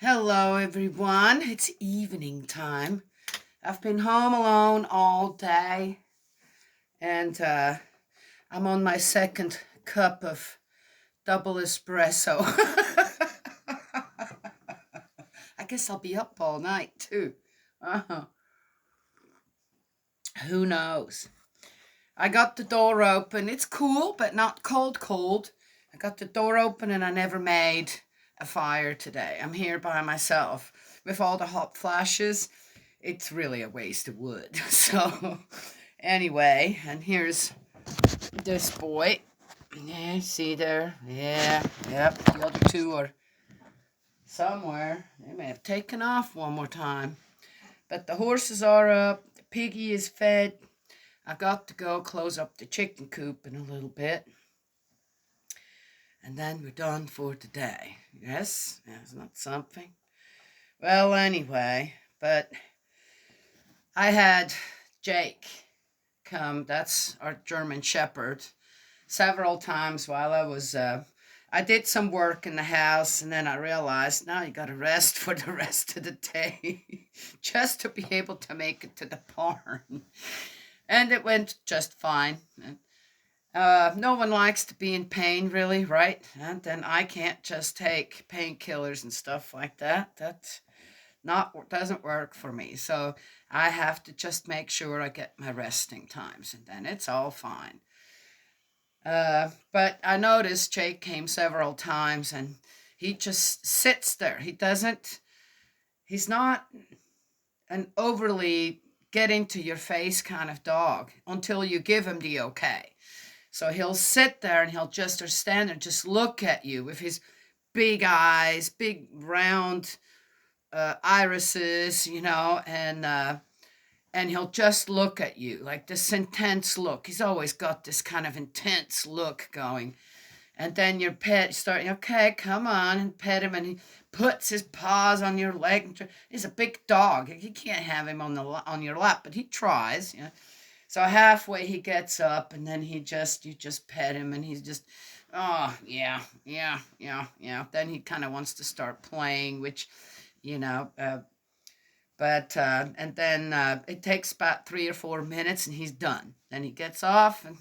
Hello, everyone. It's evening time. I've been home alone all day, and I'm on my second cup of double espresso. I guess I'll be up all night too. Uh, who knows? I got the door open. It's cool, but not cold, cold. I got the door open and I never made a fire today. I'm here by myself with all the hot flashes. It's really a waste of wood. So, anyway, and here's this boy. Yeah, see there? Yeah, yep. The other two are somewhere. They may have taken off one more time. But the horses are up. The piggy is fed. I got to go close up the chicken coop in a little bit. And then we're done for today. Yes? That's not something. Well, anyway, but I had Jake come, that's our German Shepherd, several times while I did some work in the house, and then I realized now you got to rest for the rest of the day just to be able to make it to the barn. And it went just fine. No one likes to be in pain, really, right? And then I can't just take painkillers and stuff like that. That not doesn't work for me. So I have to just make sure I get my resting times, and then it's all fine. But I noticed Jake came several times, and he just sits there. He doesn't. He's not an overly get into your face kind of dog until you give him the okay. So he'll sit there and he'll just or stand there and just look at you with his big eyes, big round irises, and he'll just look at you like this intense look. He's always got this kind of intense look going. And then your pet start, okay, come on, and pet him, and he puts his paws on your leg. He's a big dog. You can't have him on your lap, but he tries. So halfway he gets up, and then you just pet him, and he's just, oh yeah, yeah, yeah, yeah. Then he kind of wants to start playing, which, you know, but and then it takes about 3 or 4 minutes, and he's done. Then he gets off and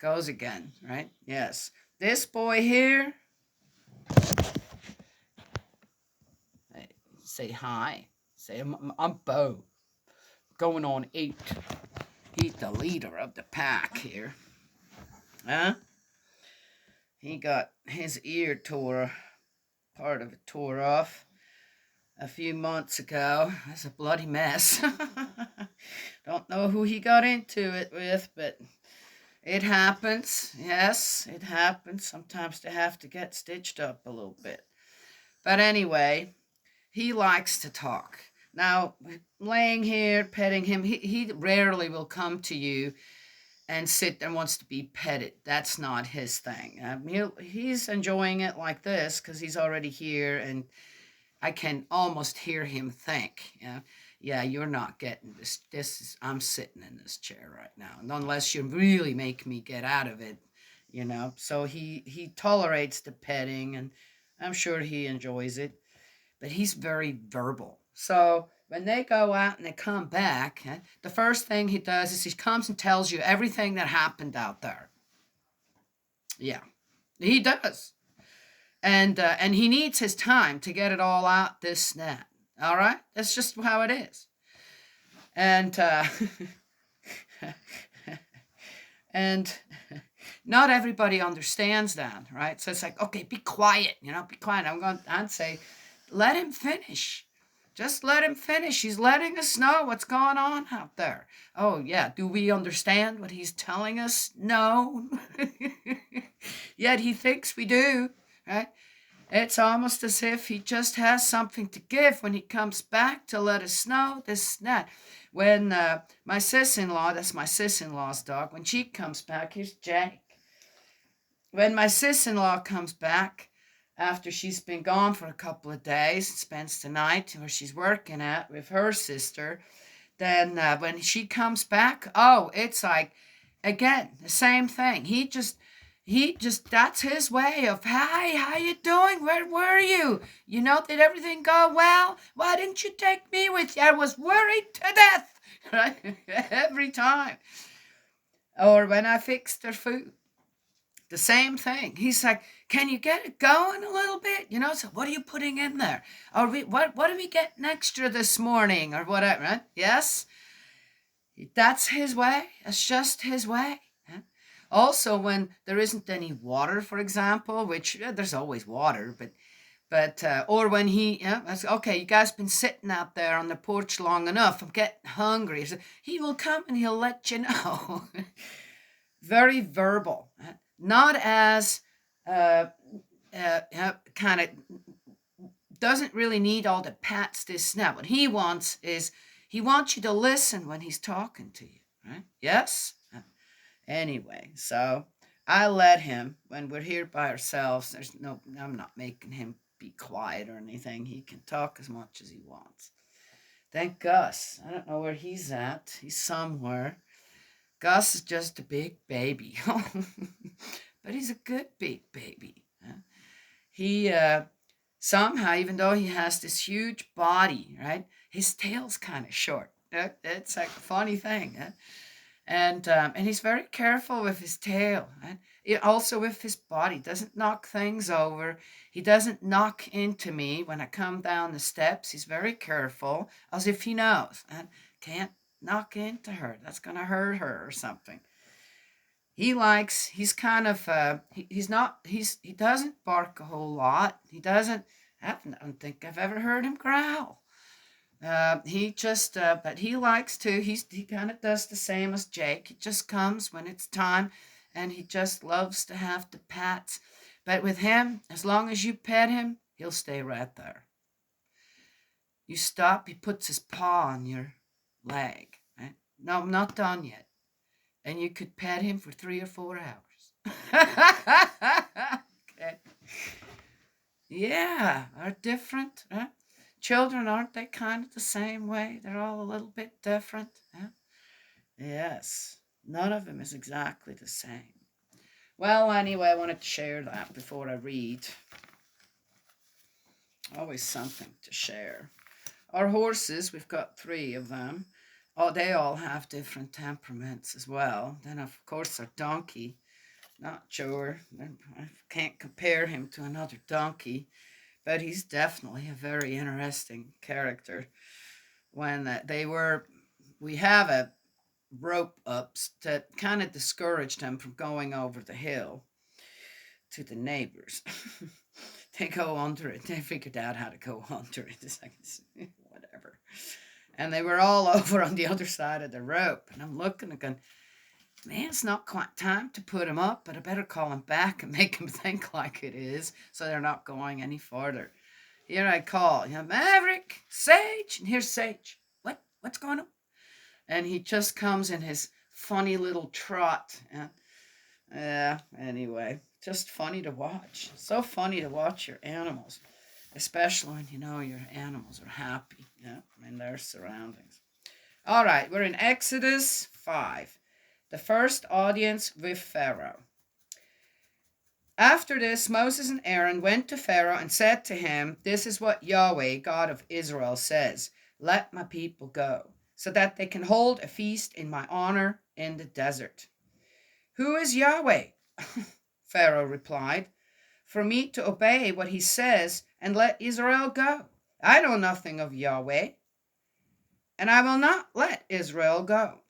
goes again. Right? Yes. This boy here, say hi. Say I'm Bo. Going on 8. He's the leader of the pack here. Huh? He got his ear part of it tore off a few months ago. That's a bloody mess. Don't know who he got into it with, but it happens. Yes, it happens. Sometimes they have to get stitched up a little bit. But anyway, he likes to talk. Now, laying here, petting him, he rarely will come to you and sit and wants to be petted. That's not his thing. He's enjoying it like this because he's already here, and I can almost hear him think, yeah, you're not getting this. I'm sitting in this chair right now, and unless you really make me get out of it. So he tolerates the petting, and I'm sure he enjoys it, but he's very verbal. So when they go out and they come back, the first thing he does is he comes and tells you everything that happened out there. Yeah, he does, and he needs his time to get it all out. This that. All right, that's just how it is. And and not everybody understands that, right? So it's like, okay, be quiet, be quiet. I'd say, let him finish. Just let him finish. He's letting us know what's going on out there. Oh, yeah. Do we understand what he's telling us? No. Yet he thinks we do, right? It's almost as if he just has something to give when he comes back to let us know this and that. When my sis-in-law, that's my sis-in-law's dog, when she comes back, here's Jake. When my sis-in-law comes back, after she's been gone for a couple of days, spends the night where she's working at with her sister, then when she comes back, oh, it's like, again, the same thing. that's his way of, hi, how you doing? Where were you? Did everything go well? Why didn't you take me with you? I was worried to death, right? Every time. Or when I fixed their food, the same thing. He's like, can you get it going a little bit? So what are you putting in there? Or what are we getting extra this morning? Or whatever, right? Yes? That's his way. It's just his way. Also, when there isn't any water, for example, which there's always water, but or when okay, you guys been sitting out there on the porch long enough. I'm getting hungry. So he will come and he'll let you know. Very verbal, not as kind of doesn't really need all the pats this snap. What he wants is he wants you to listen when he's talking to you, right? Yes? Anyway, so I let him, when we're here by ourselves, I'm not making him be quiet or anything. He can talk as much as he wants. Then Gus, I don't know where he's at. He's somewhere. Gus is just a big baby. But he's a good big baby. He, somehow, even though he has this huge body, right, his tail's kind of short. It's like a funny thing. And he's very careful with his tail. Also with his body. Doesn't knock things over. He doesn't knock into me when I come down the steps. He's very careful, as if he knows. Can't knock into her. That's going to hurt her or something. He kind of, he doesn't bark a whole lot. I don't think I've ever heard him growl. But he likes to, he kind of does the same as Jake. He just comes when it's time, and he just loves to have the pats. But with him, as long as you pet him, he'll stay right there. You stop, he puts his paw on your leg. Right? No, I'm not done yet. And you could pet him for 3 or 4 hours. Okay. Yeah, are different, huh? Children, aren't they kind of the same way? They're all a little bit different. Huh? Yes, none of them is exactly the same. Well, anyway, I wanted to share that before I read. Always something to share. Our horses, we've got 3 of them. Oh, they all have different temperaments as well. Then, of course, our donkey. Not sure. I can't compare him to another donkey, but he's definitely a very interesting character. When we have a rope ups to kind of discourage them from going over the hill to the neighbors. They go under it. They figured out how to go under it. It's like, whatever. And they were all over on the other side of the rope. And I'm looking and going, man, it's not quite time to put him up, but I better call him back and make him think like it is, so they're not going any farther. Here I call, Maverick, Sage, and here's Sage. What's going on? And he just comes in his funny little trot. Anyway, just funny to watch. So funny to watch your animals, especially when your animals are happy, in their surroundings. All right, we're in Exodus 5. The first audience with Pharaoh. After this, Moses and Aaron went to Pharaoh and said to him, "This is what Yahweh, God of Israel, says. Let my people go, so that they can hold a feast in my honor in the desert." "Who is Yahweh?" Pharaoh replied. "For me to obey what he says and let Israel go. I know nothing of Yahweh, and I will not let Israel go."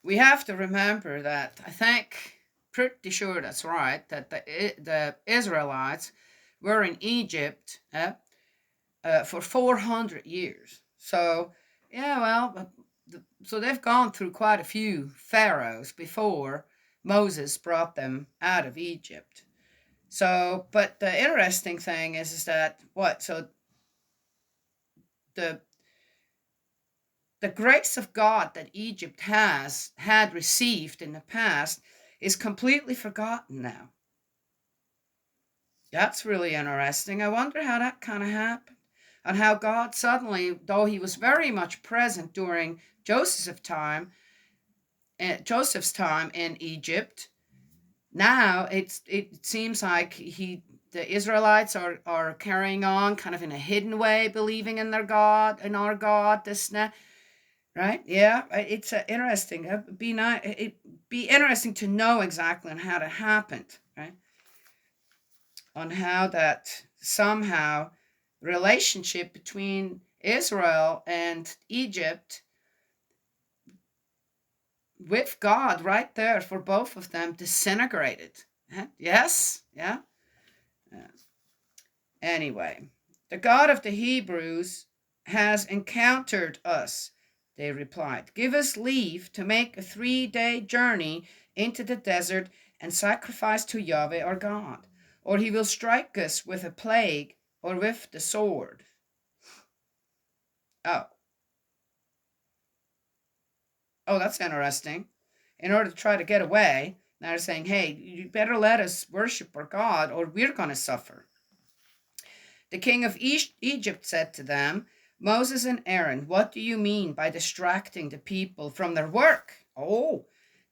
We have to remember that, I think, pretty sure that's right, that the Israelites were in Egypt for 400 years. So, so they've gone through quite a few pharaohs before Moses brought them out of Egypt. So, but the interesting thing is that the grace of God that Egypt had received in the past is completely forgotten now. That's really interesting. I wonder how that kind of happened, and how God suddenly, though he was very much present during Joseph's time, Joseph's time in Egypt. Now it seems like the Israelites are carrying on kind of in a hidden way, believing in their God, in our God, this and that, right? Yeah, it's interesting. It'd be interesting to know exactly on how that happened, right? On how that somehow relationship between Israel and Egypt with God right there for both of them disintegrated. Yes, yeah. Anyway, the God of the Hebrews has encountered us, they replied. Give us leave to make a 3-day journey into the desert and sacrifice to Yahweh our God, or he will strike us with a plague or with the sword. Oh, that's interesting. In order to try to get away, now they're saying, hey, you better let us worship our God or we're going to suffer. The king of Egypt said to them, Moses and Aaron, what do you mean by distracting the people from their work? Oh,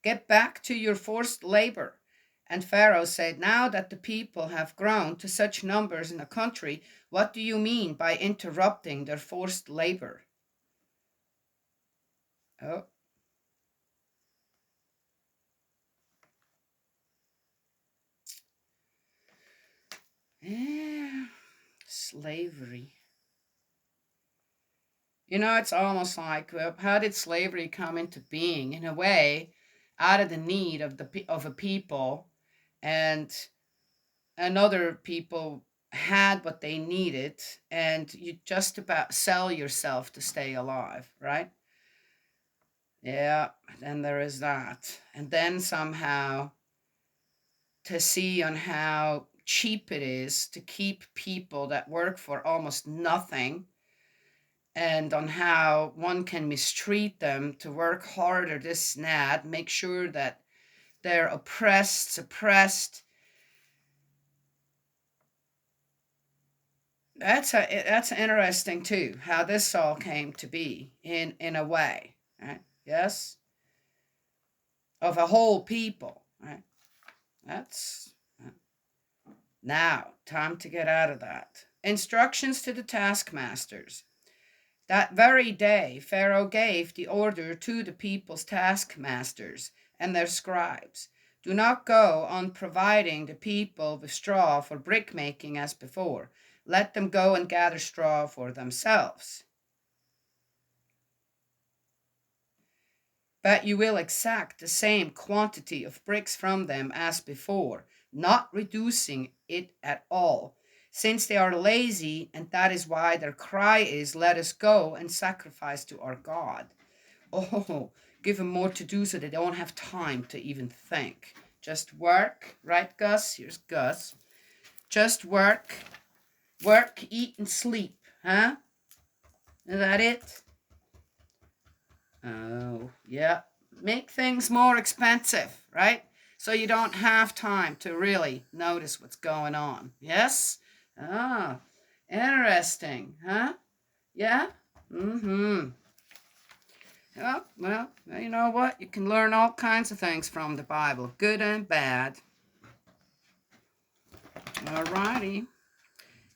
get back to your forced labor. And Pharaoh said, now that the people have grown to such numbers in the country, what do you mean by interrupting their forced labor? Oh. Yeah, slavery. It's almost like, well, how did slavery come into being? In a way, out of the need of a people, and another people had what they needed, and you just about sell yourself to stay alive, right? Yeah, then there is that, and then somehow to see on how cheap it is to keep people that work for almost nothing, and on how one can mistreat them to work harder, this and that, make sure that they're oppressed, suppressed. That's interesting too, how this all came to be in a way, right? Yes, of a whole people, right? That's now time to get out of that. Instructions to the taskmasters. That very day, Pharaoh gave the order to the people's taskmasters and their scribes. Do not go on providing the people with straw for brick making as before. Let them go and gather straw for themselves. But you will exact the same quantity of bricks from them as before, not reducing it at all, since they are lazy, and that is why their cry is, let us go and sacrifice to our God. Oh, give them more to do so they don't have time to even think. Just work, right, Gus? Here's Gus. Just work, eat, and sleep, huh? Is that it? Oh, yeah. Make things more expensive, right? So you don't have time to really notice what's going on. Yes? Ah, interesting, huh? Yeah? Mm-hmm. Well, you know what? You can learn all kinds of things from the Bible, good and bad. All righty.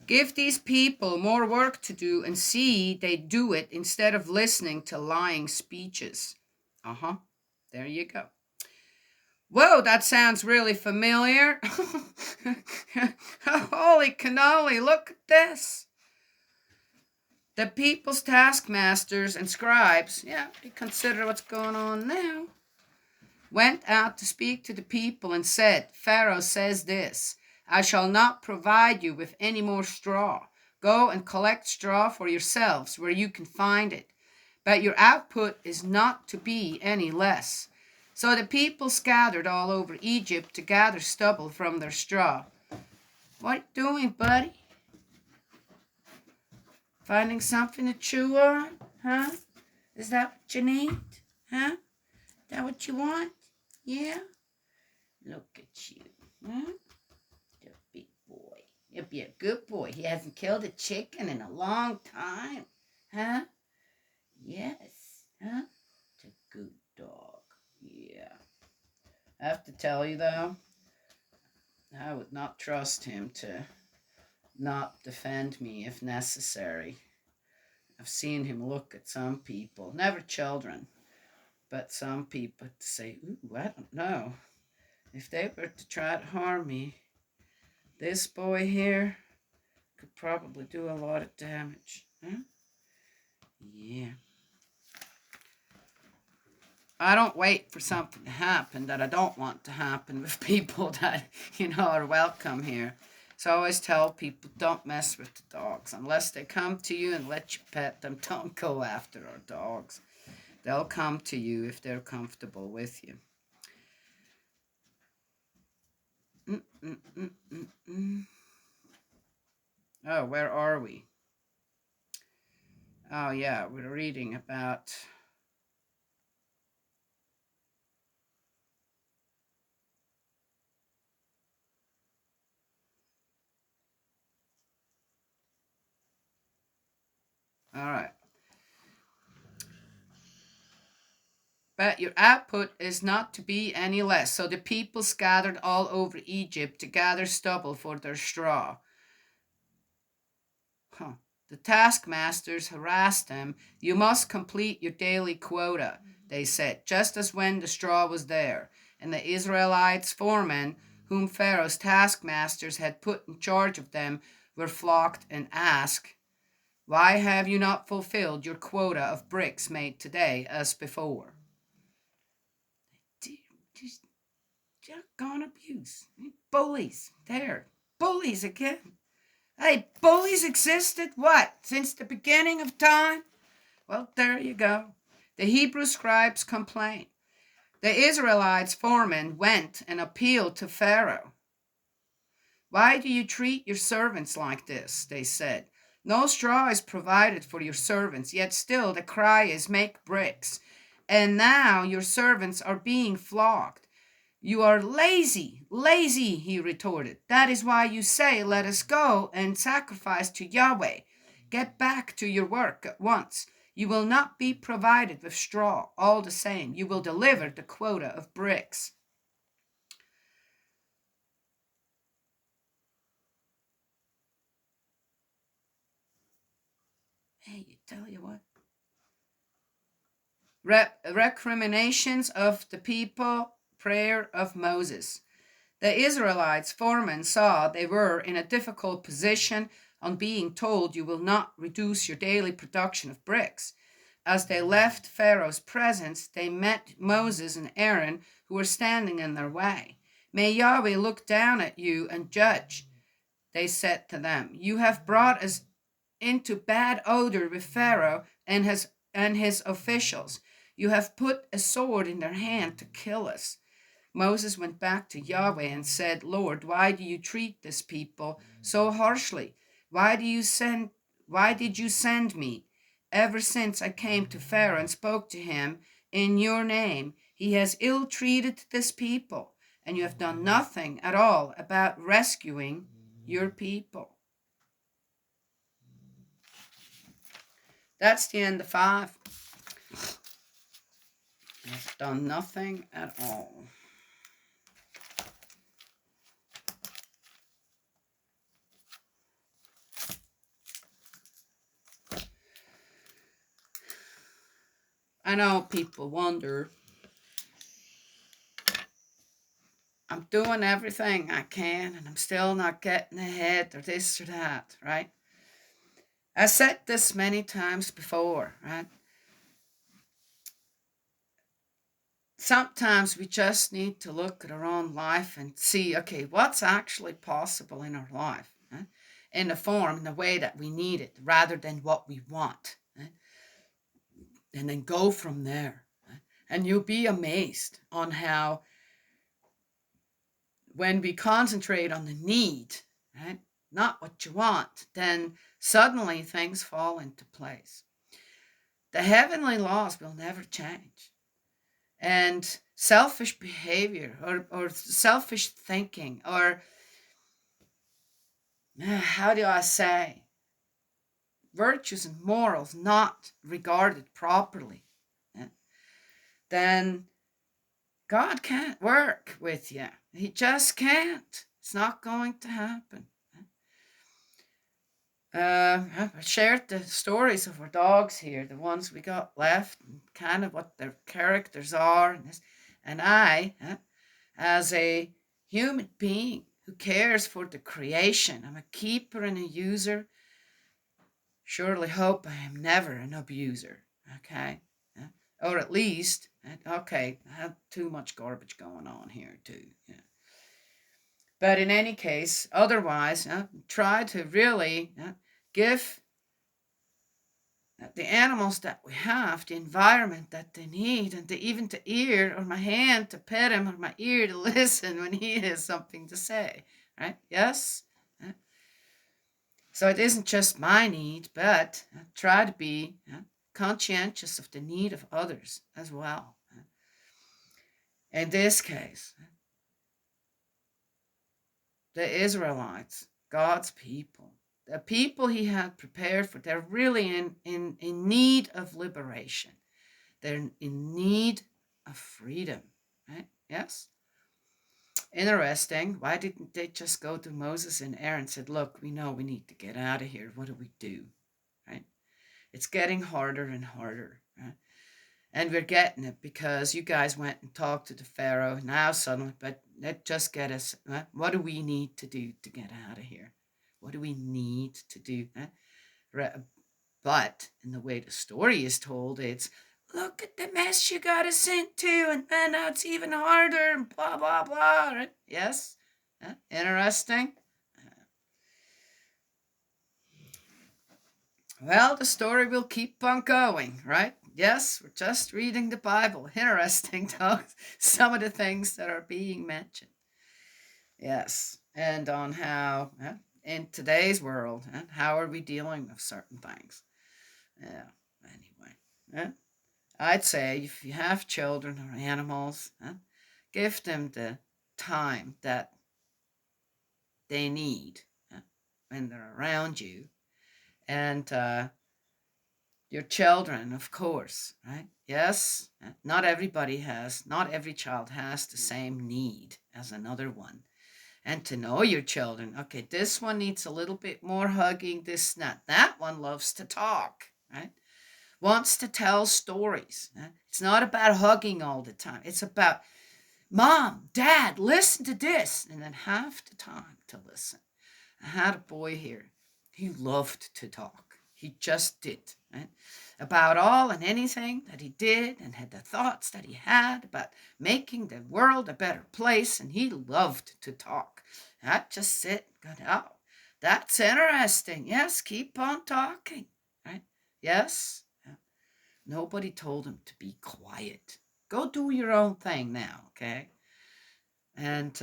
Give these people more work to do and see they do it instead of listening to lying speeches. Uh-huh. There you go. Whoa, that sounds really familiar. Holy cannoli, look at this. The people's taskmasters and scribes, yeah, you consider what's going on now, went out to speak to the people and said, Pharaoh says this, I shall not provide you with any more straw. Go and collect straw for yourselves where you can find it. But your output is not to be any less. So the people scattered all over Egypt to gather stubble from their straw. What you doing, buddy? Finding something to chew on? Huh? Is that what you need? Huh? Is that what you want? Yeah? Look at you. Huh? You're a big boy. You'll be a good boy. He hasn't killed a chicken in a long time. Huh? Yes. Huh? It's a good dog. Yeah. I have to tell you though, I would not trust him to not defend me if necessary. I've seen him look at some people, never children, but some people to say, ooh, I don't know. If they were to try to harm me, this boy here could probably do a lot of damage. Huh? Yeah. I don't wait for something to happen that I don't want to happen with people that, are welcome here. So I always tell people, don't mess with the dogs. Unless they come to you and let you pet them, don't go after our dogs. They'll come to you if they're comfortable with you. Oh, where are we? Oh, yeah, we're reading about... All right. But your output is not to be any less. So the people scattered all over Egypt to gather stubble for their straw. The taskmasters harassed them. You must complete your daily quota, they said, just as when the straw was there. And the Israelites' foremen, whom Pharaoh's taskmasters had put in charge of them, were flogged and asked, why have you not fulfilled your quota of bricks made today as before? Just gone abuse. Bullies. There. Bullies again. Hey, bullies existed, what, since the beginning of time? Well, there you go. The Hebrew scribes complained. The Israelites' foreman went and appealed to Pharaoh. Why do you treat your servants like this? They said. No straw is provided for your servants, yet still the cry is make bricks. And now your servants are being flogged. You are lazy, lazy, he retorted. That is why you say, let us go and sacrifice to Yahweh. Get back to your work at once. You will not be provided with straw. All the same, you will deliver the quota of bricks. Hey, tell you what. Recriminations of the people, prayer of Moses. The Israelites' foremen saw they were in a difficult position on being told you will not reduce your daily production of bricks. As they left Pharaoh's presence, they met Moses and Aaron, who were standing in their way. May Yahweh look down at you and judge, they said to them. You have brought us into bad odor with Pharaoh and his officials. You have put a sword in their hand to kill us. Moses went back to Yahweh and said, Lord, why do you treat this people so harshly? Why did you send me? Ever since I came to Pharaoh and spoke to him in your name, he has ill-treated this people, and you have done nothing at all about rescuing your people. That's the end of 5. I've done nothing at all. I know people wonder, I'm doing everything I can and I'm still not getting ahead or this or that, right? I said this many times before, right? Sometimes we just need to look at our own life and see, okay, what's actually possible in our life, right? In the form, in the way that we need it, rather than what we want, right? And then go from there. Right? And you'll be amazed on how when we concentrate on the need, right, not what you want, then suddenly things fall into place. The heavenly laws will never change. And selfish behavior or selfish thinking or, how do I say, virtues and morals not regarded properly, then God can't work with you. He just can't. It's not going to happen. I shared the stories of our dogs here, the ones we got left, and kind of what their characters are, and I, as a human being who cares for the creation, I'm a keeper and a user. Surely hope I am never an abuser. Okay, or at least, okay, I have too much garbage going on here too. Yeah. But in any case, otherwise, try to really give the animals that we have the environment that they need, and even the ear or my hand to pet him or my ear to listen when he has something to say. Right? Yes? So it isn't just my need, but try to be conscientious of the need of others as well. In this case, the Israelites, God's people, the people he had prepared for, they're really in need of liberation. They're in need of freedom, right? Yes? Interesting. Why didn't they just go to Moses and Aaron and said, look, we know we need to get out of here. What do we do? Right? It's getting harder and harder. Right? And we're getting it because you guys went and talked to the Pharaoh. Now suddenly, but let just get us. What do we need to do to get out of here? What do we need to do? But in the way the story is told, it's look at the mess you got us into, and then now it's even harder, and blah, blah, blah. Right? Yes? Interesting. Well, the story will keep on going, right? Yes, we're just reading the Bible. Interesting, though, some of the things that are being mentioned. Yes, and on how, in today's world, how are we dealing with certain things? Yeah, anyway. I'd say if you have children or animals, give them the time that they need when they're around you. And your children, of course, right? Yes, not every child has the same need as another one. And to know your children, okay, this one needs a little bit more hugging, this, not. That one loves to talk, right? Wants to tell stories. It's not about hugging all the time. It's about, Mom, Dad, listen to this. And then half the time to listen. I had a boy here. He loved to talk. He just did. Right? About all and anything that he did, and had the thoughts that he had about making the world a better place. And he loved to talk. I'd just sit and go, oh, that's interesting. Yes, keep on talking. Right? Yes. Nobody told him to be quiet. Go do your own thing now, okay? And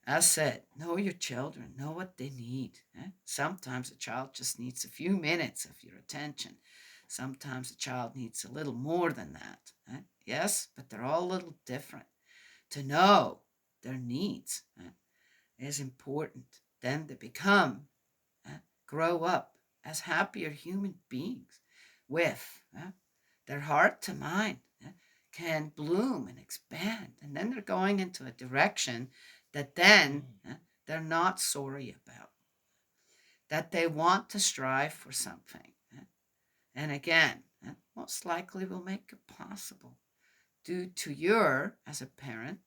as said, know your children, know what they need. Sometimes a child just needs a few minutes of your attention. Sometimes a child needs a little more than that. Yes, but they're all a little different. To know their needs is important. Then they become, grow up as happier human beings with their heart to mind can bloom and expand. And then they're going into a direction that then they're not sorry about, that they want to strive for something. And again, most likely will make it possible due to your, as a parent,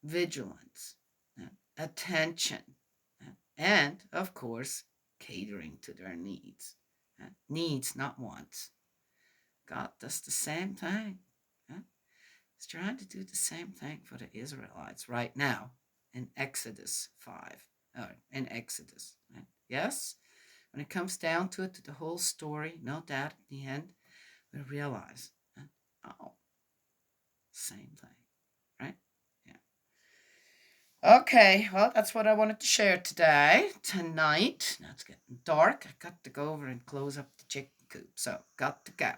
vigilance, attention, and of course, catering to their needs. Needs, not wants. God does the same thing. He's trying to do the same thing for the Israelites right now in Exodus 5, or in Exodus. Right? Yes? When it comes down to it, to the whole story, no doubt at the end, we realize, oh, same thing. Right? Yeah. Okay, well, that's what I wanted to share tonight. Now it's getting dark. I got to go over and close up the chicken coop. So, got to go.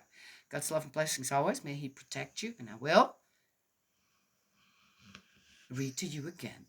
God's love and blessings always. May He protect you, and I will read to you again